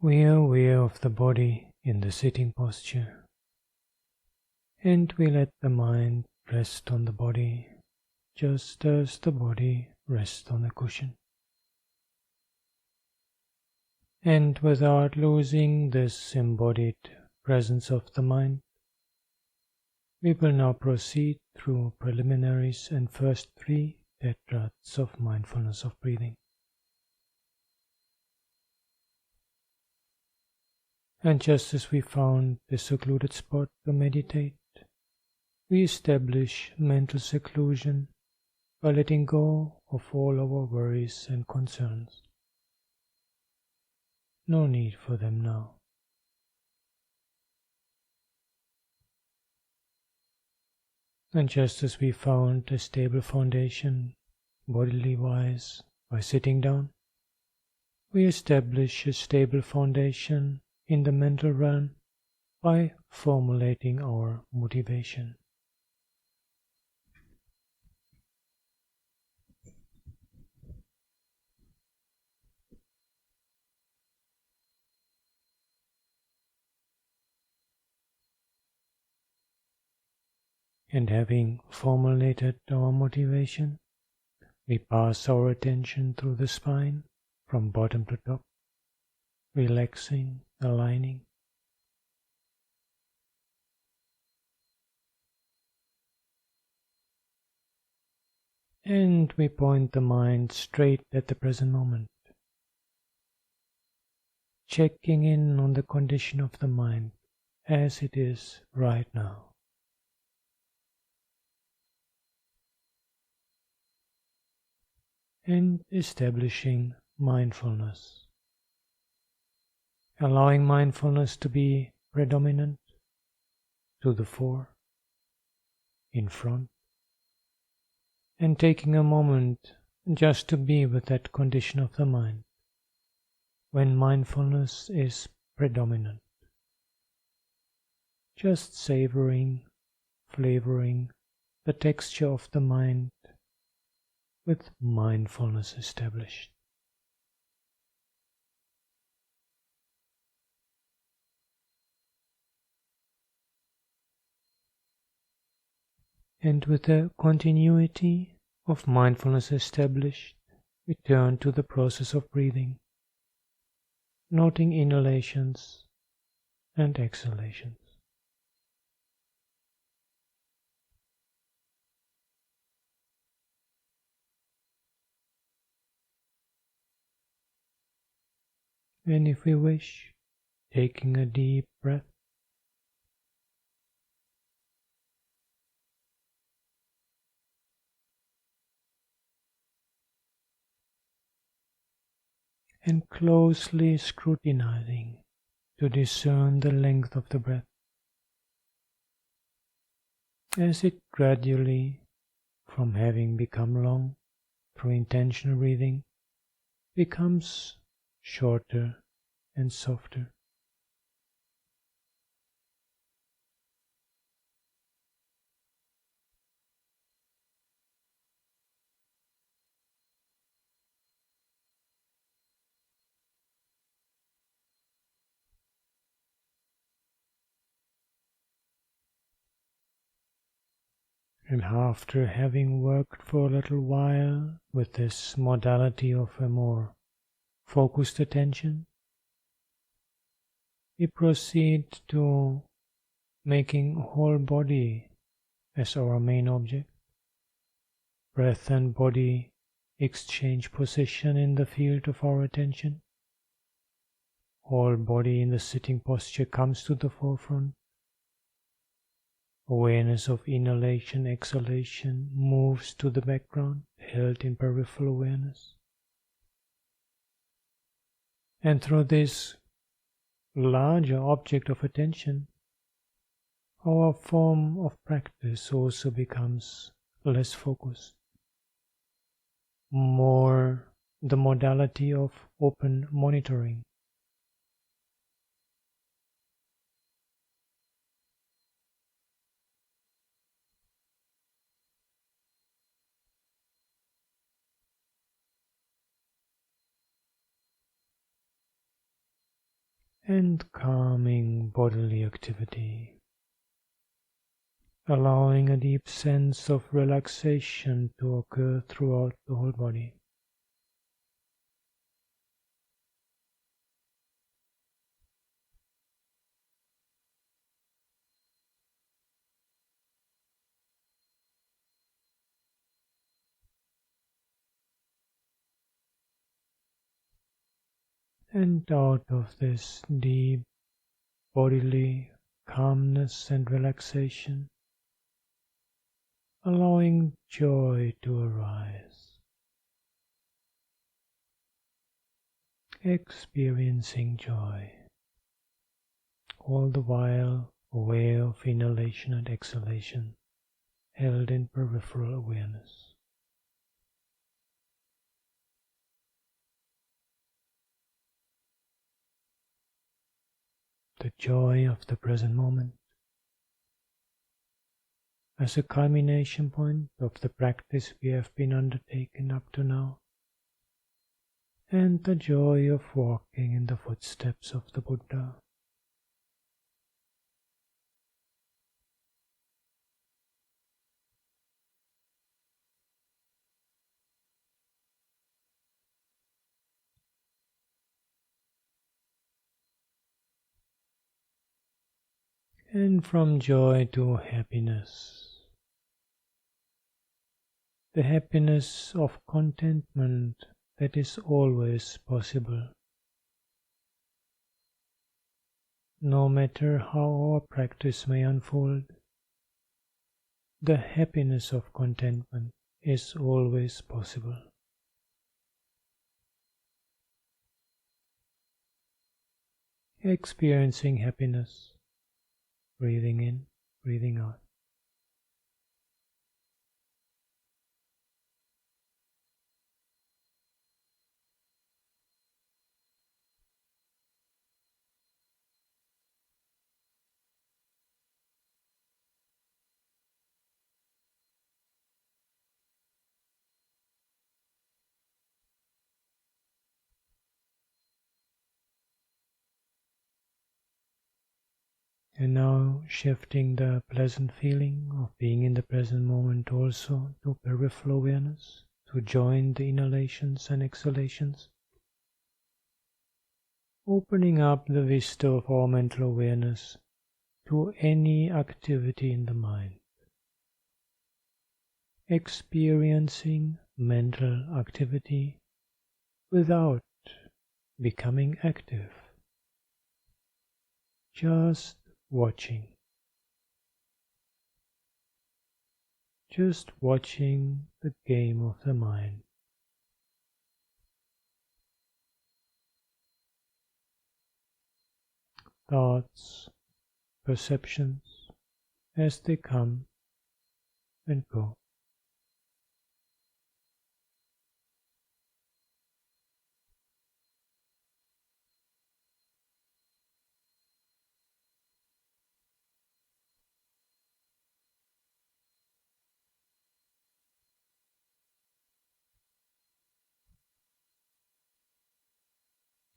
We are aware of the body in the sitting posture, and we let the mind rest on the body just as the body rests on a cushion. And without losing this embodied presence of the mind, we will now proceed through preliminaries and first 3 tetrads of mindfulness of breathing. And just as we found a secluded spot to meditate, we establish mental seclusion by letting go of all our worries and concerns. No need for them now. And just as we found a stable foundation, bodily wise, by sitting down, we establish a stable foundation in the mental realm by formulating our motivation. And having formulated our motivation, we pass our attention through the spine from bottom to top, relaxing, aligning. And we point the mind straight at the present moment, checking in on the condition of the mind as it is right now. And establishing mindfulness, allowing mindfulness to be predominant, to the fore, in front, and taking a moment just to be with that condition of the mind when mindfulness is predominant, just savoring, flavoring the texture of the mind with mindfulness established. And with the continuity of mindfulness established, we turn to the process of breathing, noting inhalations and exhalations. And if we wish, taking a deep breath, and closely scrutinizing to discern the length of the breath as it gradually, from having become long through intentional breathing, becomes shorter and softer. And after having worked for a little while with this modality of a more focused attention, we proceed to making whole body as our main object. Breath and body exchange position in the field of our attention. Whole body in the sitting posture comes to the forefront. Awareness of inhalation, exhalation moves to the background, held in peripheral awareness. And through this larger object of attention, our form of practice also becomes less focused, more the modality of open monitoring. and calming bodily activity, allowing a deep sense of relaxation to occur throughout the whole body. And out of this deep bodily calmness and relaxation, allowing joy to arise, experiencing joy, all the while aware of inhalation and exhalation held in peripheral awareness. The joy of the present moment as a culmination point of the practice we have been undertaking up to now, and the joy of walking in the footsteps of the Buddha. And from joy to happiness, the happiness of contentment that is always possible. No matter how our practice may unfold, the happiness of contentment is always possible. Experiencing happiness, breathing in, breathing out. And now shifting the pleasant feeling of being in the present moment also to peripheral awareness, to join the inhalations and exhalations. Opening up the vista of our mental awareness to any activity in the mind. Experiencing mental activity without becoming active. Just watching. Just watching the game of the mind. Thoughts, perceptions, as they come and go.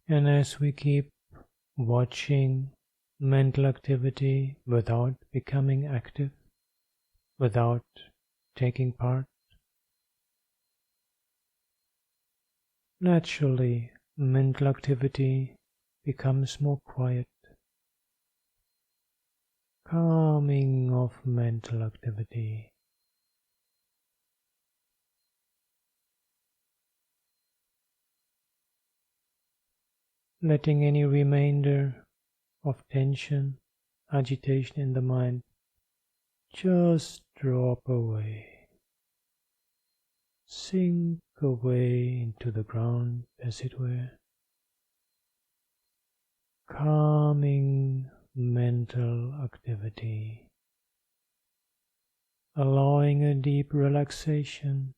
And as we keep watching mental activity without becoming active, without taking part, naturally mental activity becomes more quiet. Calming of mental activity. Letting any remainder of tension, agitation in the mind just drop away. Sink away into the ground, as it were. Calming mental activity. Allowing a deep relaxation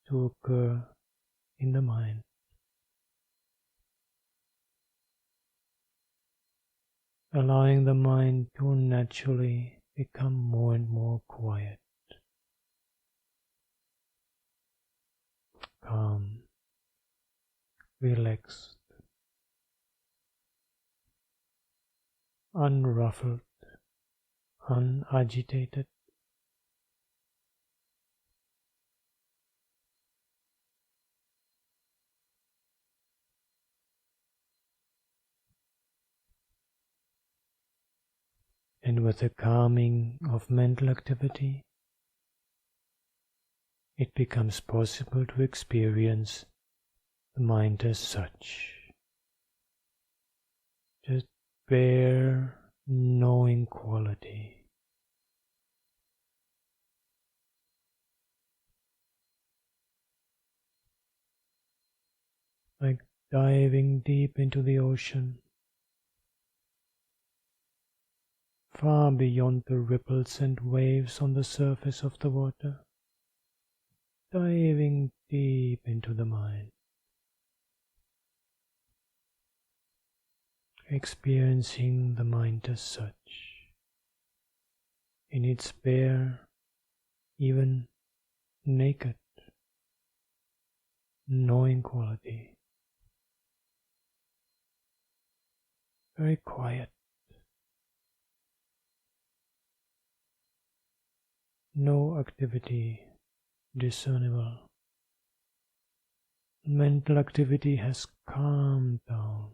to occur in the mind. Allowing the mind to naturally become more and more quiet, calm, relaxed. unruffled, unagitated. And with the calming of mental activity, it becomes possible to experience the mind as such, just bare knowing quality. Like diving deep into the ocean, far beyond the ripples and waves on the surface of the water, diving deep into the mind, experiencing the mind as such, in its bare, even naked, knowing quality. Very quiet, no activity discernible. Mental activity has calmed down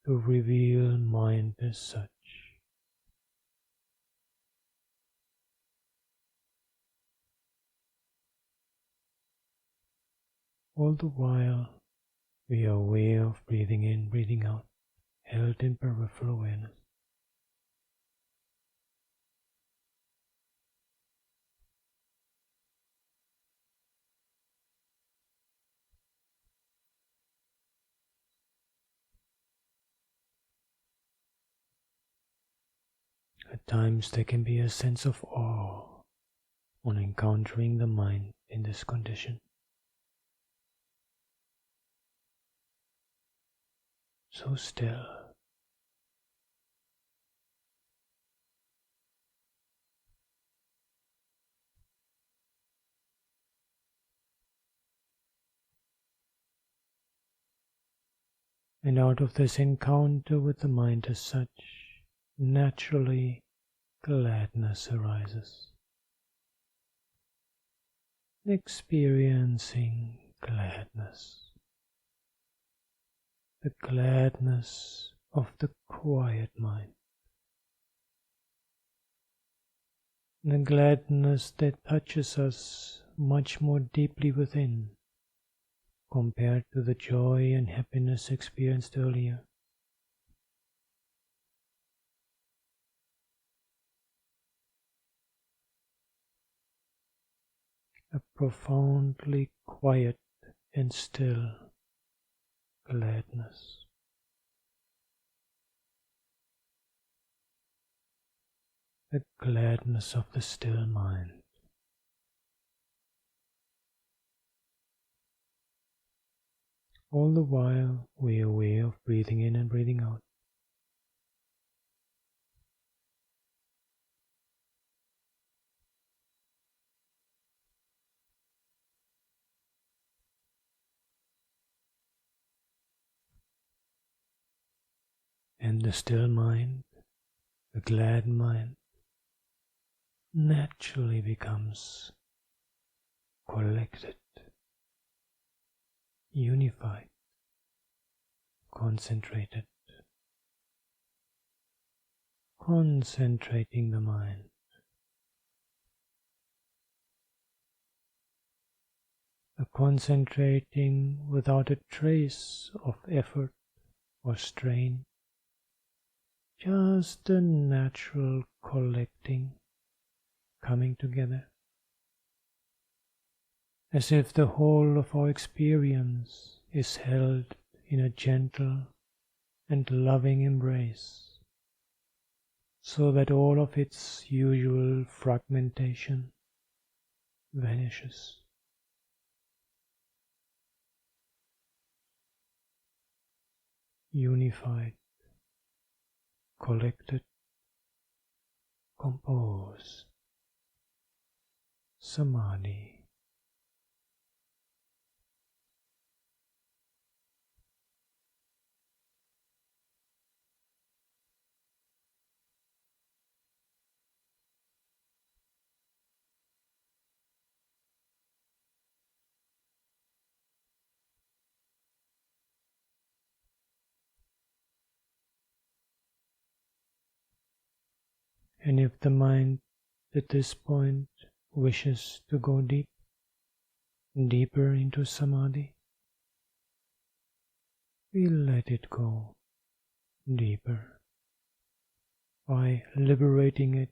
to reveal mind as such. All the while, we are aware of breathing in, breathing out, held in peripheral awareness. At times there can be a sense of awe on encountering the mind in this condition. So still. And out of this encounter with the mind as such, naturally gladness arises. Experiencing gladness. The gladness of the quiet mind. The gladness that touches us much more deeply within compared to the joy and happiness experienced earlier. A profoundly quiet and still gladness. The gladness of the still mind. All the while we are aware of breathing in and breathing out. And the still mind, the glad mind, naturally becomes collected, unified, concentrated, concentrating the mind. A concentrating without a trace of effort or strain, just a natural collecting, coming together, as if the whole of our experience is held in a gentle and loving embrace, so that all of its usual fragmentation vanishes. Unified, collected, composed, samadhi. And if the mind at this point wishes to go deeper into samadhi, we let it go deeper by liberating it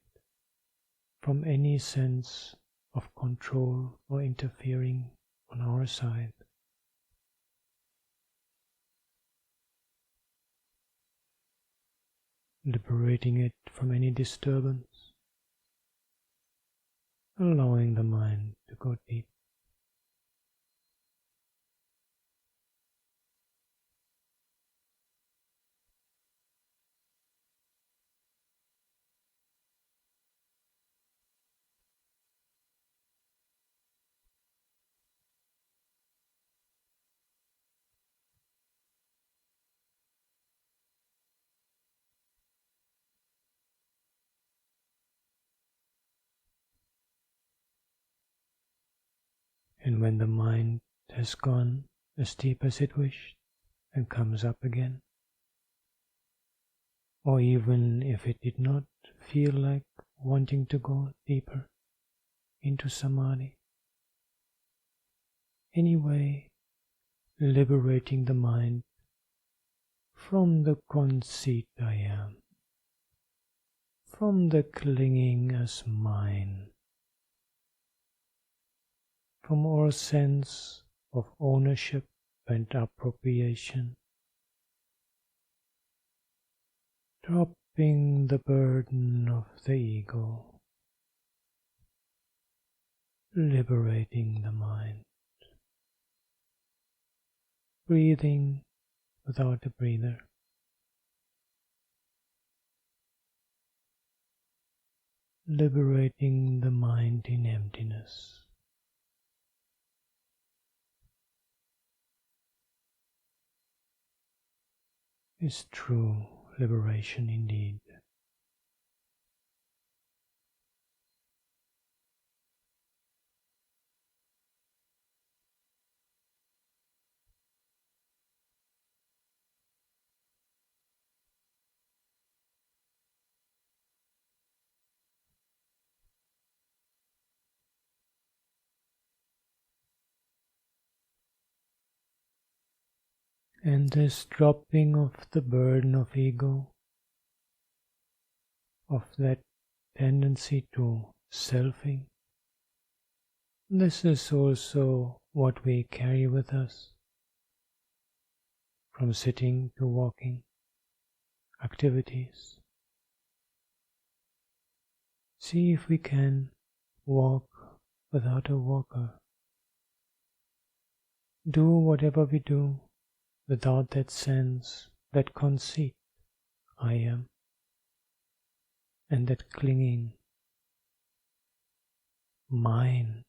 from any sense of control or interfering on our side. Liberating it from any disturbance, allowing the mind to go deep. And when the mind has gone as deep as it wished and comes up again, or even if it did not feel like wanting to go deeper into samadhi, anyway, liberating the mind from the conceit I am, from the clinging as mine, from all sense of ownership and appropriation, dropping the burden of the ego, liberating the mind, breathing without a breather, liberating the mind in emptiness. Is true liberation indeed. And this dropping of the burden of ego, of that tendency to selfing, this is also what we carry with us from sitting to walking activities. See if we can walk without a walker. Do whatever we do without that sense, that conceit, I am, and that clinging, mine.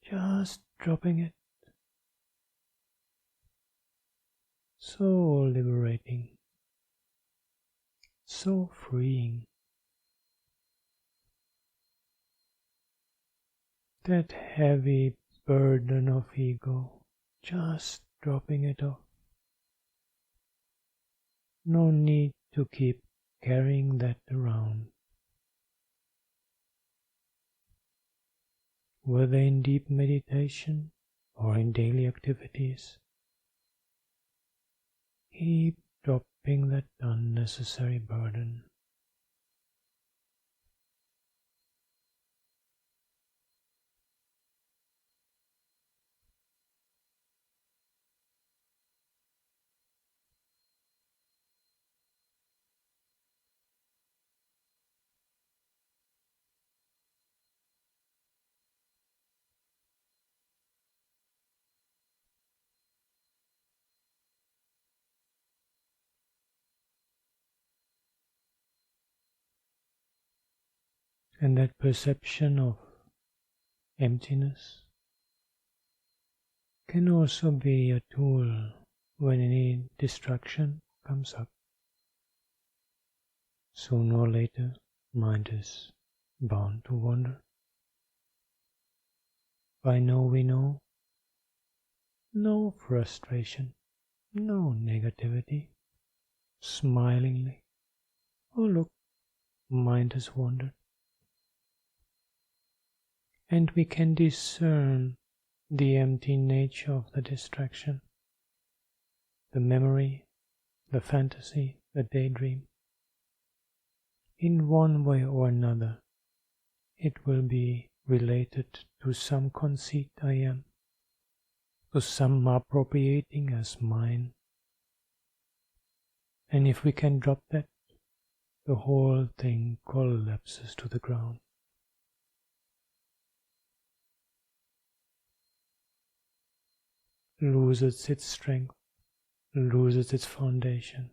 Just dropping it. So liberating, so freeing. That heavy burden of ego, just dropping it off. No need to keep carrying that around. Whether in deep meditation or in daily activities, keep dropping that unnecessary burden. And that perception of emptiness can also be a tool when any distraction comes up. Sooner or later, mind is bound to wander. By know we know, no frustration, no negativity, smilingly, Oh look, mind has wandered. And we can discern the empty nature of the distraction, the memory, the fantasy, the daydream. In one way or another, it will be related to some conceit I am, to some appropriating as mine. And if we can drop that, the whole thing collapses to the ground. Loses its strength, loses its foundation.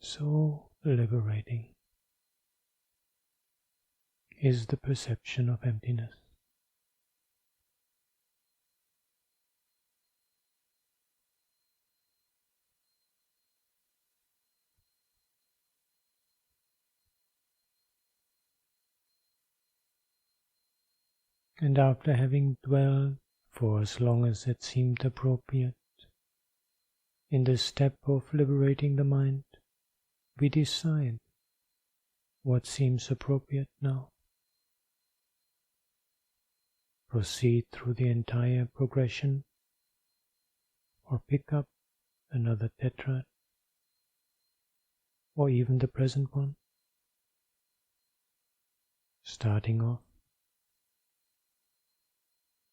So liberating is the perception of emptiness. And after having dwelled for as long as it seemed appropriate in the step of liberating the mind, we decide what seems appropriate now. Proceed through the entire progression, or pick up another tetrad, or even the present one, starting off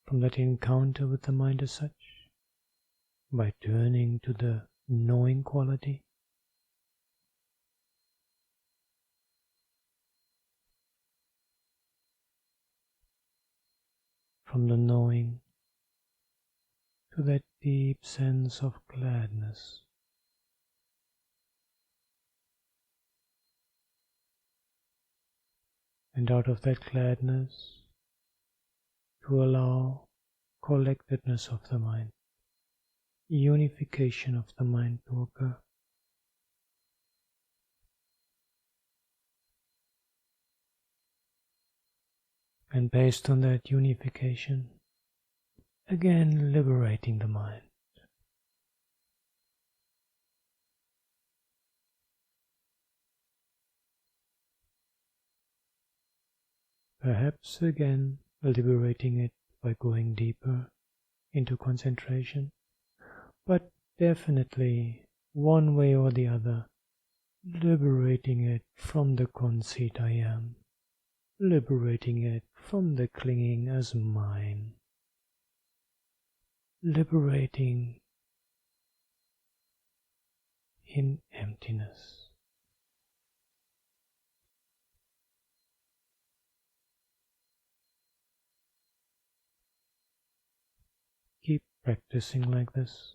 from that encounter with the mind as such, by turning to the knowing quality. From the knowing to that deep sense of gladness. And out of that gladness, to allow collectedness of the mind, unification of the mind to occur. And based on that unification, again liberating the mind. Perhaps again liberating it by going deeper into concentration, but definitely one way or the other, liberating it from the conceit I am, liberating it from the clinging as mine, liberating in emptiness. Keep practicing like this.